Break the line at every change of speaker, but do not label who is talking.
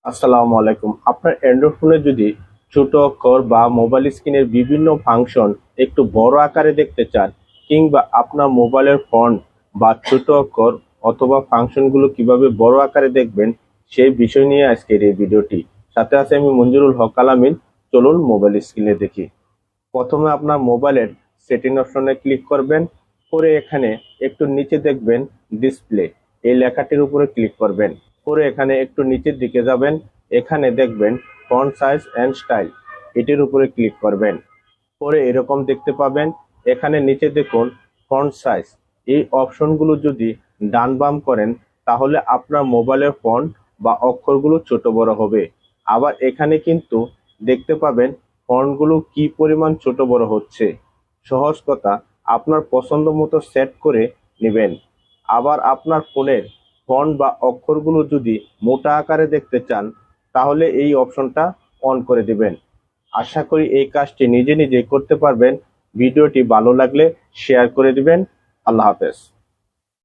আসসালামু আলাইকুম। আপনার অ্যান্ড্রয়েড ফোনে যদি ছোট অক্ষর বা মোবাইল স্ক্রিনের বিভিন্ন ফাংশন একটু বড় আকারে দেখতে চান, কিংবা আপনার মোবাইলের ফন্ট বা ছোট অক্ষর অথবা ফাংশনগুলো কিভাবে বড় আকারে দেখবেন, সেই বিষয় নিয়ে আজকের এই ভিডিওটি। সাথে আছে আমি মঞ্জুরুল হক আলামিন। চলুন মোবাইল স্ক্রিনে দেখি। প্রথমে আপনার মোবাইলের সেটিং অপশনে ক্লিক করবেন, করে এখানে একটু নিচে দেখবেন ডিসপ্লে, এই লেখাটির উপরে ক্লিক করবেন। করে এখানে একটু নিচের দিকে যাবেন, এখানে দেখবেন ফন্ট সাইজ অ্যান্ড স্টাইল, এটির উপরে ক্লিক করবেন। পরে এরকম দেখতে পাবেন। এখানে নিচে দেখুন ফন্ট সাইজ, এই অপশনগুলো যদি ডান বাম করেন তাহলে আপনার মোবাইলের ফন্ট বা অক্ষরগুলো ছোট বড় হবে। আবার এখানে কিন্তু দেখতে পাবেন ফন্টগুলো কি পরিমাণ ছোট বড় হচ্ছে। সহজ কথা, আপনার পছন্দ মতো সেট করে নেবেন। আবার আপনার ফোনের ফন্ট বা অক্ষরগুলো যদি মোটা আকারে দেখতে চান তাহলে এই অপশনটা অন করে দিবেন। আশা করি এই কাজটি নিজে নিজে করতে পারবেন। ভিডিওটি ভালো লাগলে শেয়ার করে দিবেন। আল্লাহ হাফেজ।